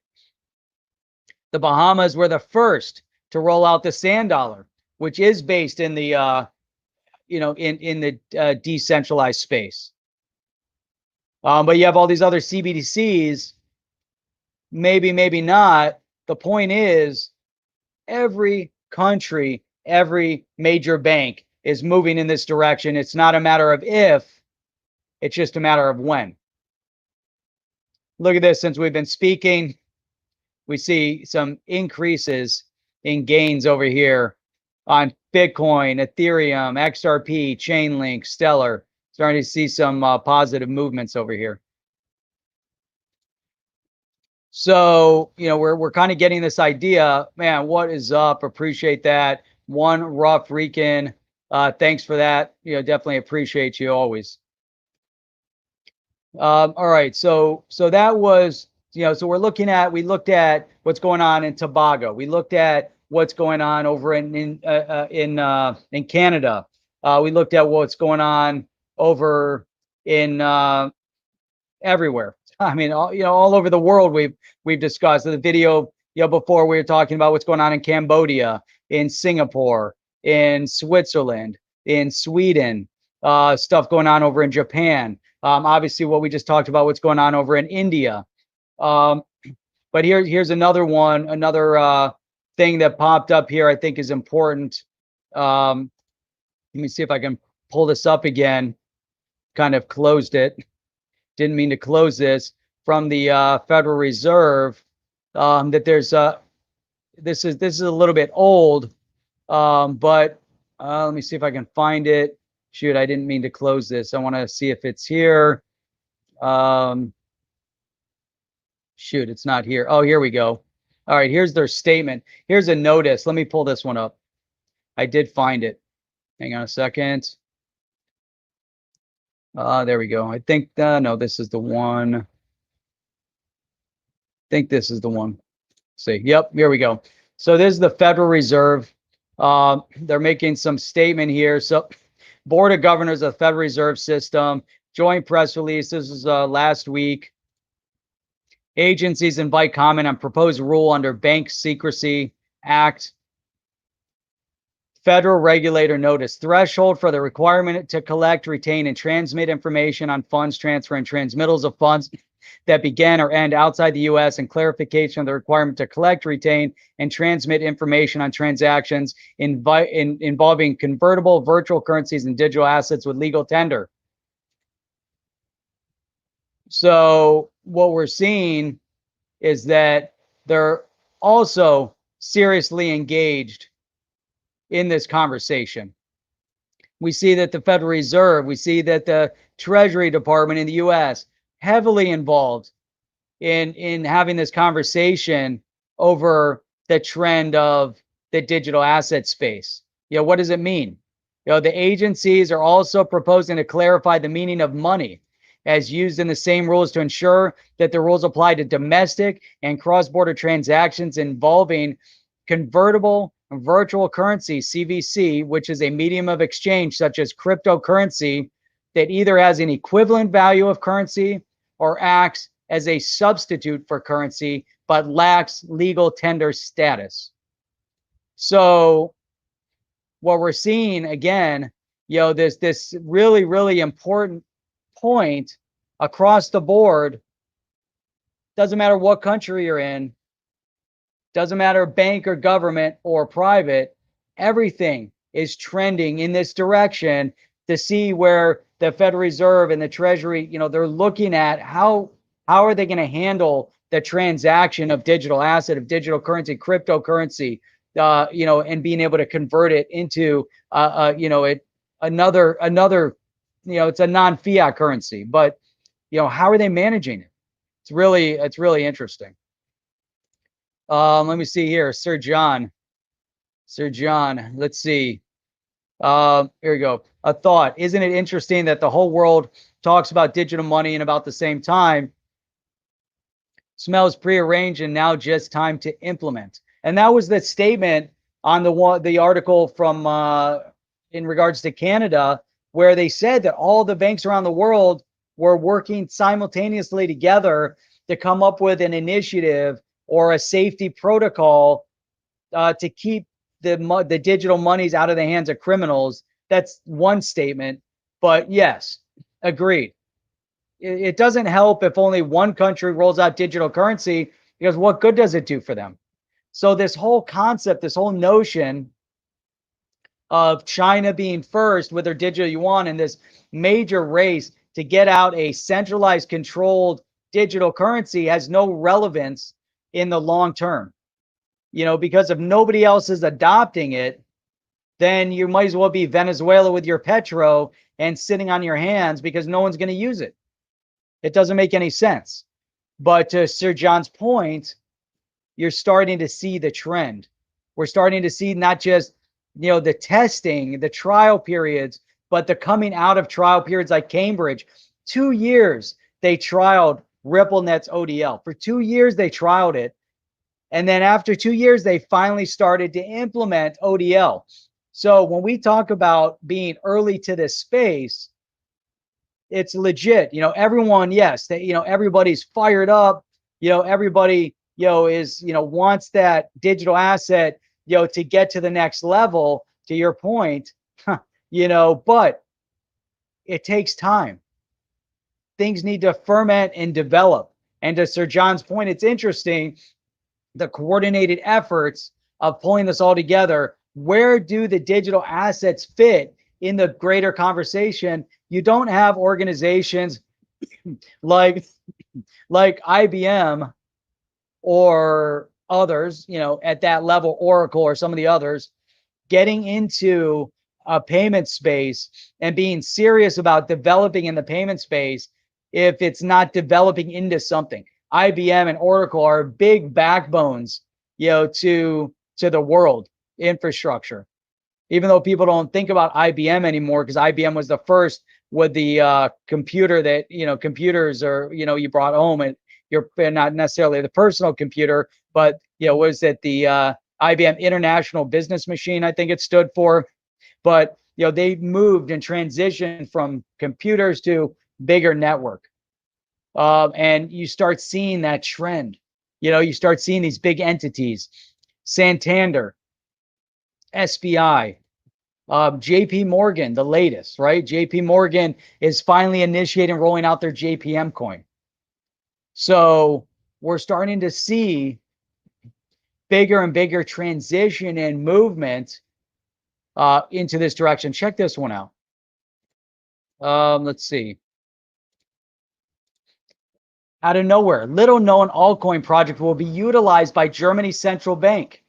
The Bahamas were the first to roll out the sand dollar, which is based in the in the decentralized space. But you have all these other CBDCs. Maybe not. The point is, every country, every major bank is moving in this direction. It's not a matter of if, it's just a matter of when. Look at this. Since we've been speaking, we see some increases in gains over here on Bitcoin, Ethereum, XRP, Chainlink, Stellar. Starting to see some positive movements over here. So, we're kind of getting this idea, man, what is up? Appreciate that. One Rough Rican, thanks for that. Definitely appreciate you always. All right, so that was, so we looked at what's going on in Tobago. We looked at what's going on over in Canada. We looked at what's going on over in everywhere. I mean, all over the world. We've discussed the video. Before we were talking about what's going on in Cambodia, in Singapore, in Switzerland, in Sweden, stuff going on over in Japan. Obviously, what we just talked about, what's going on over in India. But here's another one, another thing that popped up here. I think is important. Let me see if I can pull this up again. Kind of closed it. Didn't mean to close this. From the Federal Reserve, that there's this is a little bit old, but let me see if I can find it. Shoot, I didn't mean to close this. I want to see if it's here. Shoot, it's not here. Oh, here we go. All right, here's their statement. Here's a notice. Let me pull this one up. I did find it. Hang on a second. There we go. I think, no, this is the one. I think this is the one. Let's see, yep, here we go. So this is the Federal Reserve. They're making some statement here. So Board of Governors of the Federal Reserve System, joint press release. This is last week. Agencies invite comment on proposed rule under Bank Secrecy Act. Federal regulator notice. Threshold for the requirement to collect, retain, and transmit information on funds transfer and transmittals of funds that begin or end outside the U.S. and clarification of the requirement to collect, retain, and transmit information on transactions involving convertible virtual currencies and digital assets with legal tender. So what we're seeing is that they're also seriously engaged in this conversation. We see that the Federal Reserve, we see that the Treasury Department in the US heavily involved in having this conversation over the trend of the digital asset space. What does it mean? The agencies are also proposing to clarify the meaning of money as used in the same rules to ensure that the rules apply to domestic and cross-border transactions involving convertible virtual currency, CBDC, which is a medium of exchange such as cryptocurrency that either has an equivalent value of currency or acts as a substitute for currency but lacks legal tender status. So what we're seeing again, this really, really important point across the board. Doesn't matter what country you're in, doesn't matter bank or government or private, everything is trending in this direction to see where the Federal Reserve and the Treasury, they're looking at how are they going to handle the transaction of digital asset, of digital currency, cryptocurrency, and being able to convert it into another it's a non-fiat currency, but how are they managing it? It's really interesting. Let me see here, Sir John, let's see. Here we go. A thought. Isn't it interesting that the whole world talks about digital money and about the same time smells prearranged and now just time to implement? And that was the statement on the article from in regards to Canada, where they said that all the banks around the world were working simultaneously together to come up with an initiative or a safety protocol to keep the digital monies out of the hands of criminals. That's one statement, but yes, agreed. It doesn't help if only one country rolls out digital currency, because what good does it do for them? So this whole concept, this whole notion of China being first with their digital yuan and this major race to get out a centralized, controlled digital currency has no relevance in the long term. Because if nobody else is adopting it, then you might as well be Venezuela with your petro and sitting on your hands, because no one's going to use it. It doesn't make any sense. But to Sir John's point, you're starting to see the trend. We're starting to see not just the testing, the trial periods, but the coming out of trial periods like Cambridge. 2 years they trialed RippleNet's ODL. For 2 years they trialed it. And then after 2 years, they finally started to implement ODL. So when we talk about being early to this space, it's legit. Everyone, yes, everybody's fired up. Everybody, is, wants that digital asset, to get to the next level, to your point, but it takes time. Things need to ferment and develop. And to Sir John's point, it's interesting, the coordinated efforts of pulling this all together. Where do the digital assets fit in the greater conversation? You don't have organizations like IBM or others, at that level, Oracle or some of the others, getting into a payment space and being serious about developing in the payment space if it's not developing into something. IBM and Oracle are big backbones, to the world infrastructure. Even though people don't think about IBM anymore, because IBM was the first with the computer that, computers are, you brought home, and you're not necessarily the personal computer, but, was it the IBM International Business Machine, I think it stood for. But, they moved and transitioned from computers to bigger network. And you start seeing that trend. You start seeing these big entities, Santander, SBI, JP Morgan, the latest, right? JP Morgan is finally initiating rolling out their JPM coin. So we're starting to see bigger and bigger transition and movement into this direction. Check this one out. Let's see. Out of nowhere, little known altcoin project will be utilized by Germany's central bank.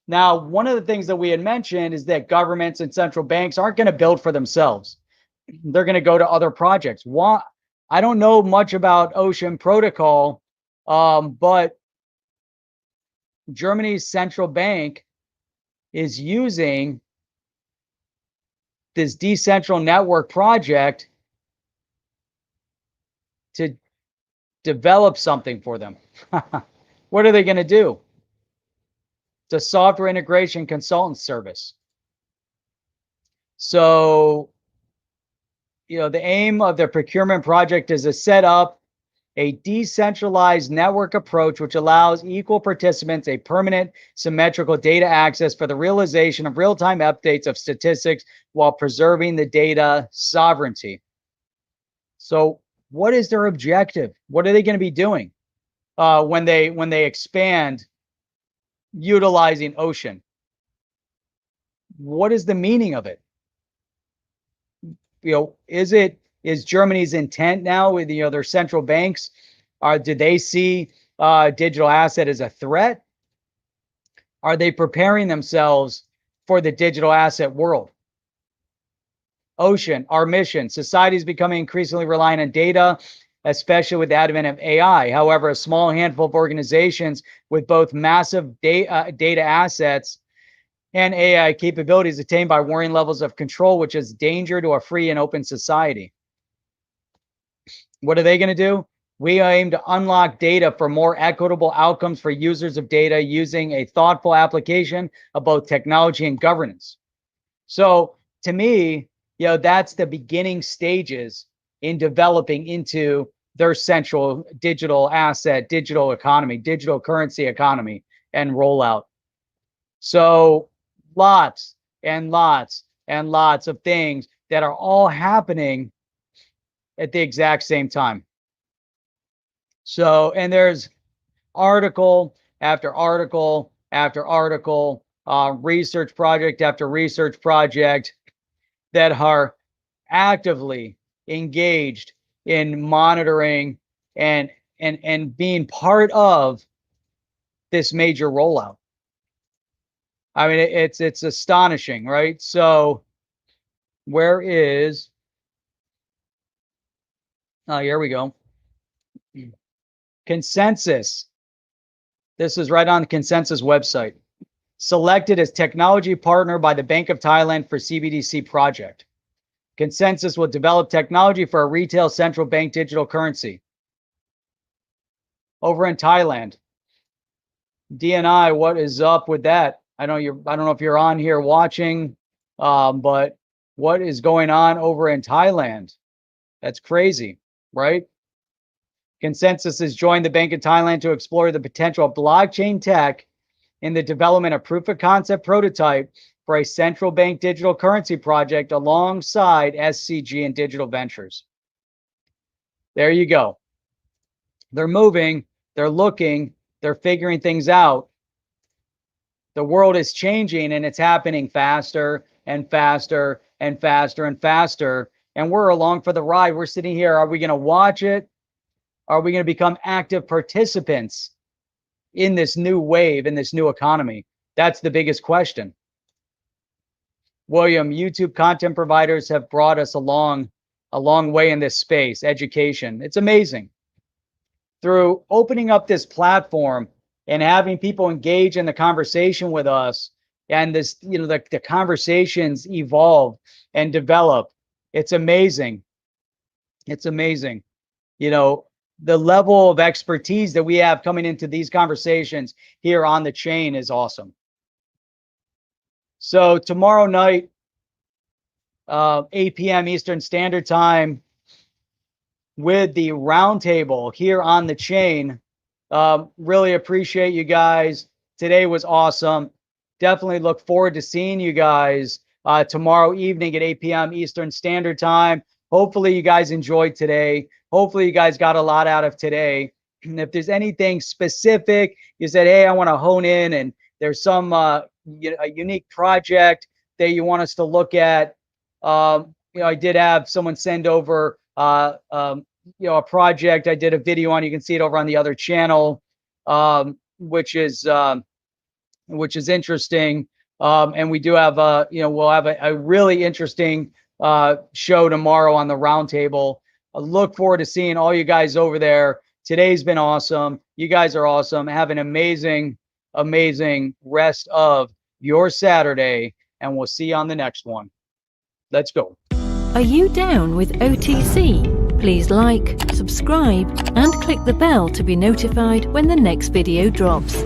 Now, one of the things that we had mentioned is that governments and central banks aren't going to build for themselves. They're going to go to other projects. I don't know much about Ocean Protocol, but Germany's central bank is using this decentralized network project to develop something for them. What are they going to do? It's a software integration consultant service. So, the aim of the procurement project is to set up a decentralized network approach which allows equal participants a permanent symmetrical data access for the realization of real-time updates of statistics while preserving the data sovereignty. So what is their objective? What are they going to be doing when they expand utilizing Ocean? What is the meaning of it? Is Germany's intent now with their central banks? Do they see digital asset as a threat? Are they preparing themselves for the digital asset world? Ocean, our mission. Society is becoming increasingly reliant on data, especially with the advent of AI. However, a small handful of organizations with both massive data assets and AI capabilities attained by worrying levels of control, which is danger to a free and open society. What are they going to do? We aim to unlock data for more equitable outcomes for users of data using a thoughtful application of both technology and governance. So to me, that's the beginning stages in developing into their central digital asset, digital economy, digital currency economy, and rollout. So lots and lots and lots of things that are all happening at the exact same time. So, and there's article after article after article, research project after research project that are actively engaged in monitoring and being part of this major rollout. I mean, it's astonishing, right? So where is, here we go. Consensus. This is right on the Consensus website. Selected as technology partner by the Bank of Thailand for CBDC project. Consensus will develop technology for a retail central bank digital currency. Over in Thailand. DNI, what is up with that? I don't know if you're on here watching, but what is going on over in Thailand? That's crazy, right? Consensus has joined the Bank of Thailand to explore the potential of blockchain tech in the development of proof of concept prototype for a central bank digital currency project alongside SCG and Digital Ventures. There you go. They're moving, they're looking, they're figuring things out. The world is changing and it's happening faster and faster and faster and faster. And we're along for the ride. We're sitting here. Are we going to watch it? Are we going to become active participants in this new wave, in this new economy? That's the biggest question. William, YouTube content providers have brought us a long way in this space, education. It's amazing. Through opening up this platform and having people engage in the conversation with us, and this, the conversations evolve and develop. It's amazing. It's amazing. The level of expertise that we have coming into these conversations here on the chain is awesome. So tomorrow night, 8 p.m. Eastern Standard Time, with the roundtable here on the chain. Really appreciate you guys. Today was awesome. Definitely look forward to seeing you guys tomorrow evening at 8 p.m. Eastern Standard Time. Hopefully you guys enjoyed today. Hopefully you guys got a lot out of today. if there's anything specific, you said, hey, I want to hone in, and there's some a unique project that you want us to look at. I did have someone send over a project I did a video on. You can see it over on the other channel, which is interesting. And we do have we'll have a really interesting show tomorrow on the roundtable. I look forward to seeing all you guys over there. Today's been awesome. You guys are awesome. Have an amazing rest of your Saturday, and we'll see you on the next one. Let's go. Are you down with OTC? Please like, subscribe, and click the bell to be notified when the next video drops.